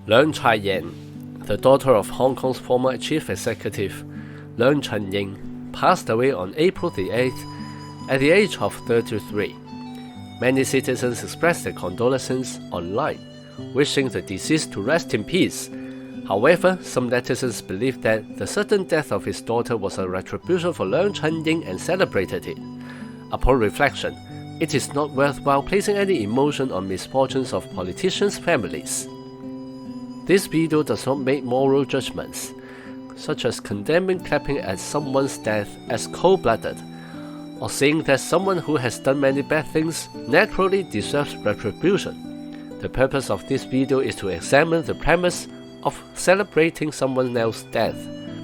Leung Chai-yen, the daughter of Hong Kong's former chief executive Leung Chun-ying, passed away on April the 8th at the age of 33. Many citizens expressed their condolences online, wishing the deceased to rest in peace. However, some netizens believed that the sudden death of his daughter was a retribution for Leung Chun-ying and celebrated it. Upon reflection, it is not worthwhile placing any emotion on misfortunes of politicians' families. This video does not make moral judgments, such as condemning clapping at someone's death as cold-blooded, or saying that someone who has done many bad things naturally deserves retribution. The purpose of this video is to examine the premise of celebrating someone else's death,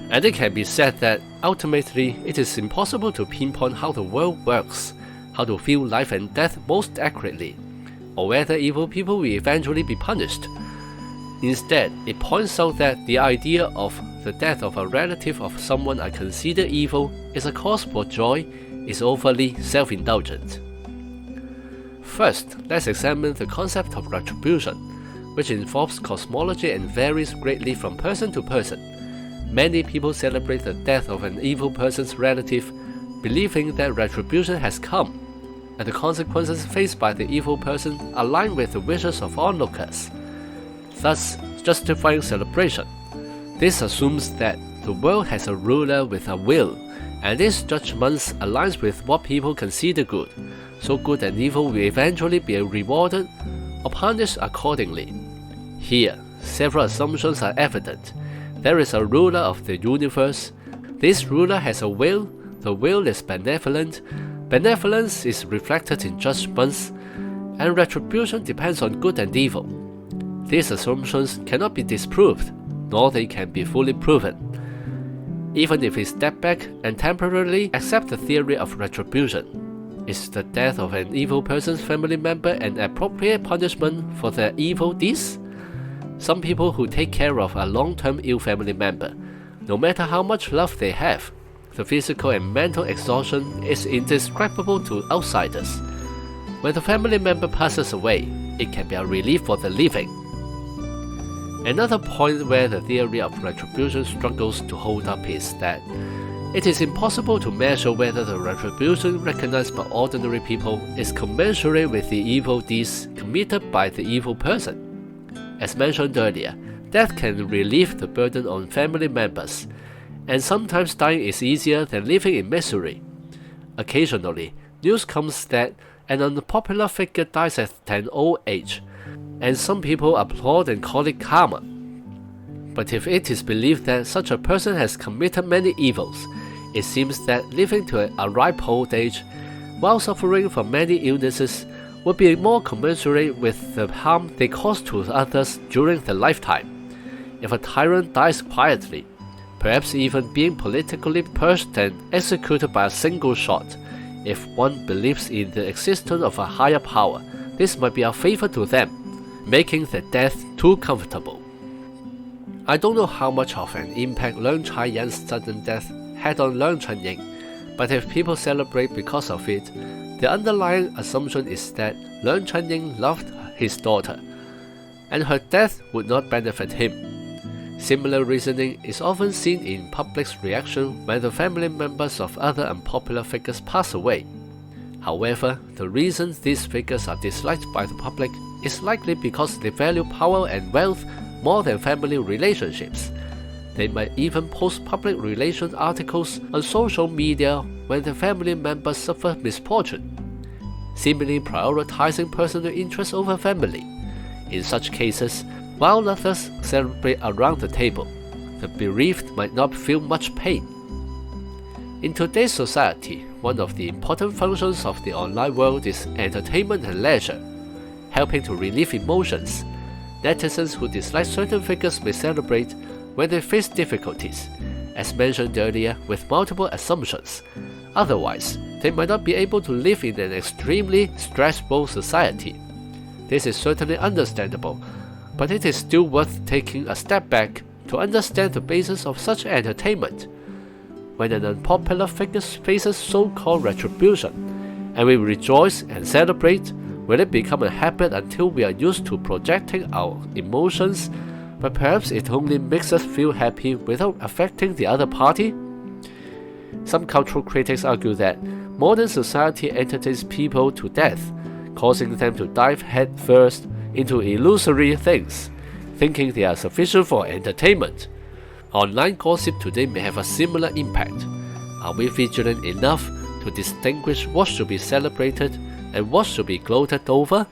and it can be said that ultimately it is impossible to pinpoint how the world works, how to view life and death most accurately, or whether evil people will eventually be punished. Instead, it points out that the idea of the death of a relative of someone I consider evil is a cause for joy is overly self-indulgent. First, let's examine the concept of retribution, which involves cosmology and varies greatly from person to person. Many people celebrate the death of an evil person's relative, believing that retribution has come, and the consequences faced by the evil person align with the wishes of onlookers, thus justifying celebration. This assumes that the world has a ruler with a will, and this judgment aligns with what people consider good, so good and evil will eventually be rewarded or punished accordingly. Here, several assumptions are evident. There is a ruler of the universe. This ruler has a will. The will is benevolent. Benevolence is reflected in judgments, and retribution depends on good and evil. These assumptions cannot be disproved, nor they can be fully proven. Even if we step back and temporarily accept the theory of retribution, is the death of an evil person's family member an appropriate punishment for their evil deeds? Some people who take care of a long-term ill family member, no matter how much love they have, the physical and mental exhaustion is indescribable to outsiders. When the family member passes away, it can be a relief for the living. Another point where the theory of retribution struggles to hold up is that it is impossible to measure whether the retribution recognized by ordinary people is commensurate with the evil deeds committed by the evil person. As mentioned earlier, death can relieve the burden on family members, and sometimes dying is easier than living in misery. Occasionally, news comes that an unpopular figure dies at an old age, and some people applaud and call it karma. But if it is believed that such a person has committed many evils, it seems that living to a ripe old age, while suffering from many illnesses, would be more commensurate with the harm they cause to others during their lifetime. If a tyrant dies quietly, perhaps even being politically purged and executed by a single shot, if one believes in the existence of a higher power, this might be a favor to them, making their death too comfortable. I don't know how much of an impact Leung Chai-yen's sudden death had on Leung Chun-ying, but if people celebrate because of it, the underlying assumption is that Leung Chun-ying loved his daughter, and her death would not benefit him. Similar reasoning is often seen in public's reaction when the family members of other unpopular figures pass away. However, the reason these figures are disliked by the public is likely because they value power and wealth more than family relationships. They might even post public relations articles on social media when the family members suffer misfortune, seemingly prioritizing personal interests over family. In such cases, while others celebrate around the table, the bereaved might not feel much pain. In today's society, one of the important functions of the online world is entertainment and leisure, helping to relieve emotions. Netizens who dislike certain figures may celebrate when they face difficulties, as mentioned earlier, with multiple assumptions. Otherwise, they might not be able to live in an extremely stressful society. This is certainly understandable, but it is still worth taking a step back to understand the basis of such entertainment. When an unpopular figure faces so-called retribution, and we rejoice and celebrate, will it become a habit until we are used to projecting our emotions but perhaps it only makes us feel happy without affecting the other party? Some cultural critics argue that modern society entertains people to death, causing them to dive headfirst into illusory things, thinking they are sufficient for entertainment. Online gossip today may have a similar impact. Are we vigilant enough to distinguish what should be celebrated and what should be gloated over?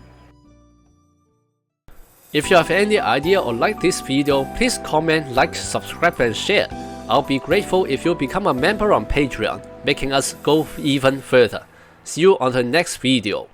If you have any idea or like this video, please comment, like, subscribe and share. I'll be grateful if you become a member on Patreon, making us go even further. See you on the next video.